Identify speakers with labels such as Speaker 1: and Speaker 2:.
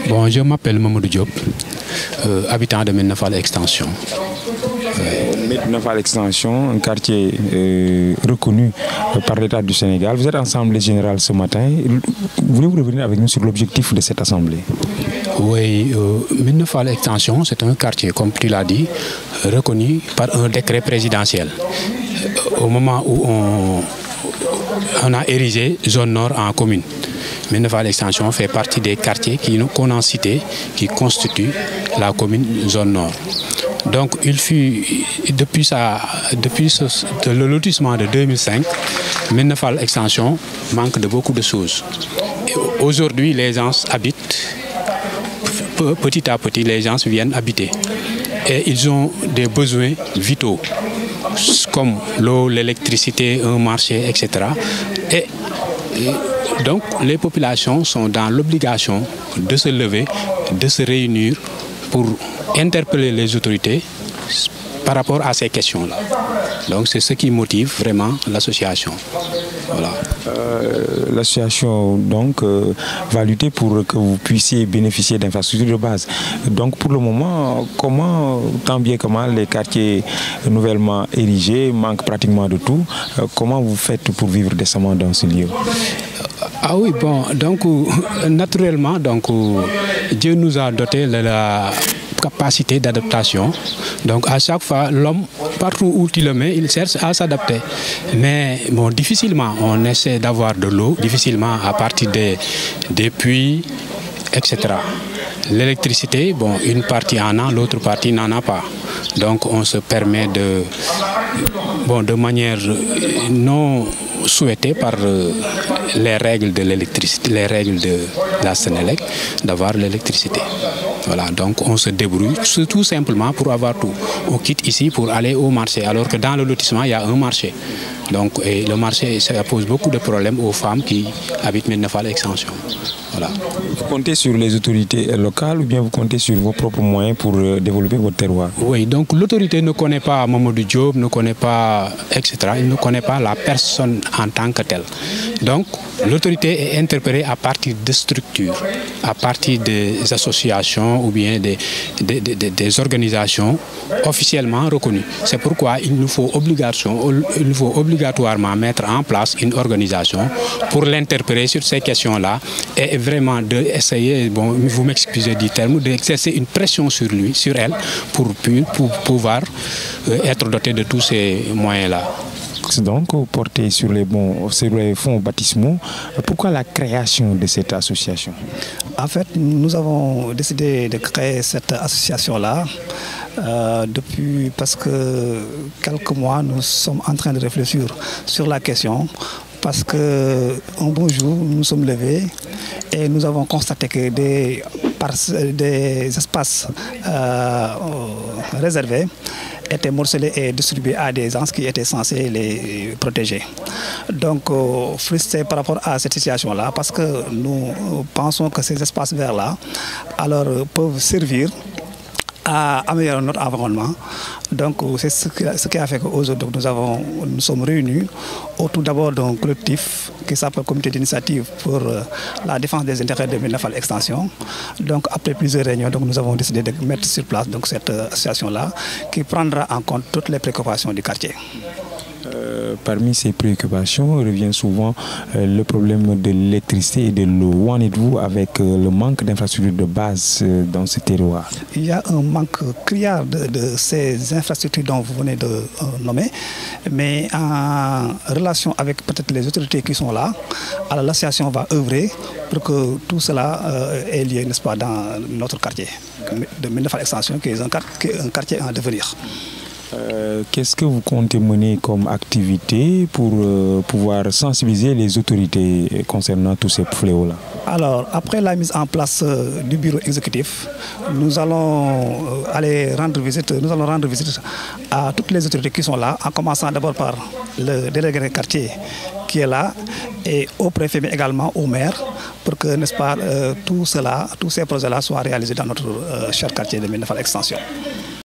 Speaker 1: Bon, je m'appelle Mamadou Diop, habitant de Médina Fall Extension.
Speaker 2: Médina Fall Extension, un quartier reconnu par l'État du Sénégal. Vous êtes Assemblée générale ce matin. Voulez-vous revenir avec nous sur l'objectif de cette Assemblée?
Speaker 1: Oui, Médina Fall Extension, c'est un quartier, comme tu l'as dit, reconnu par un décret présidentiel. Au moment où on a érigé zone nord en commune. Médina Fall Extension fait partie des quartiers qu'on a cités qui constituent la commune zone nord. Donc il fut, depuis le lotissement de 2005, Médina Fall Extension manque de beaucoup de choses. Aujourd'hui, les gens habitent, petit à petit, les gens viennent habiter. Et ils ont des besoins vitaux, comme l'eau, l'électricité, un marché, etc. Et donc les populations sont dans l'obligation de se lever, de se réunir pour interpeller les autorités par rapport à ces questions-là. Donc c'est ce qui motive vraiment l'association. Voilà.
Speaker 2: L'association donc va lutter pour que vous puissiez bénéficier d'infrastructures de base. Donc pour le moment, comment, tant bien que mal, les quartiers nouvellement érigés manquent pratiquement de tout. Comment vous faites pour vivre décemment dans ce lieu?
Speaker 1: Ah oui, bon, donc naturellement, donc, Dieu nous a doté de la capacité d'adaptation. Donc à chaque fois, l'homme, partout où il le met, il cherche à s'adapter. Mais bon, difficilement, on essaie d'avoir de l'eau, difficilement à partir des puits, etc. L'électricité, bon, une partie en a, l'autre partie n'en a pas. Donc on se permet de manière non souhaitée par les règles de l'électricité, les règles de la Sénélec, d'avoir l'électricité. Voilà, donc on se débrouille tout simplement pour avoir tout. On quitte ici pour aller au marché, alors que dans le lotissement, il y a un marché. Donc, et le marché, ça pose beaucoup de problèmes aux femmes qui habitent Médina Fall Extension. Voilà.
Speaker 2: Vous comptez sur les autorités locales ou bien vous comptez sur vos propres moyens pour développer votre terroir?
Speaker 1: Oui, donc l'autorité ne connaît pas Mamadou Diop, ne connaît pas, etc. Il ne connaît pas la personne en tant que telle. Donc l'autorité est interpellée à partir de structures, à partir des associations ou bien des organisations officiellement reconnues. C'est pourquoi il nous faut obligatoirement mettre en place une organisation pour l'interpeller sur ces questions-là et vraiment d'essayer, bon, vous m'excusez du terme, d'exercer une pression sur lui, sur elle, pour pouvoir être doté de tous ces moyens-là.
Speaker 2: Donc, porté sur les fonds baptismaux, pourquoi la création de cette association?
Speaker 3: En fait, nous avons décidé de créer cette association-là depuis parce que quelques mois, nous sommes en train de réfléchir sur la question. Parce qu'un bon jour, nous nous sommes levés et nous avons constaté que des espaces réservés étaient morcelés et distribués à des gens qui étaient censés les protéger. Donc, frustrés par rapport à cette situation-là, parce que nous pensons que ces espaces verts-là peuvent servir à améliorer notre environnement. Donc c'est ce qui a fait qu'aujourd'hui nous sommes réunis autour d'abord d'un collectif qui s'appelle Comité d'initiative pour la défense des intérêts de Médina Fall Extension. Donc après plusieurs réunions, nous avons décidé de mettre sur place cette association-là qui prendra en compte toutes les préoccupations du quartier.
Speaker 2: Parmi ces préoccupations revient souvent le problème de l'électricité et de l'eau. Où en êtes-vous avec le manque d'infrastructures de base dans ce terroir?
Speaker 3: Il y a un manque criard de ces infrastructures dont vous venez de nommer, mais en relation avec peut-être les autorités qui sont là, l'association va œuvrer pour que tout cela ait lieu, n'est-ce pas, dans notre quartier de Médina Fall Extension, qui est un quartier en devenir.
Speaker 2: Qu'est-ce que vous comptez mener comme activité pour pouvoir sensibiliser les autorités concernant tous ces fléaux-là?
Speaker 3: Alors, après la mise en place du bureau exécutif, nous allons rendre visite à toutes les autorités qui sont là, en commençant d'abord par le délégué de quartier qui est là, et au préfet, mais également au maire, pour que, n'est-ce pas, tous ces projets-là soient réalisés dans notre cher quartier de Médina Fall Extension.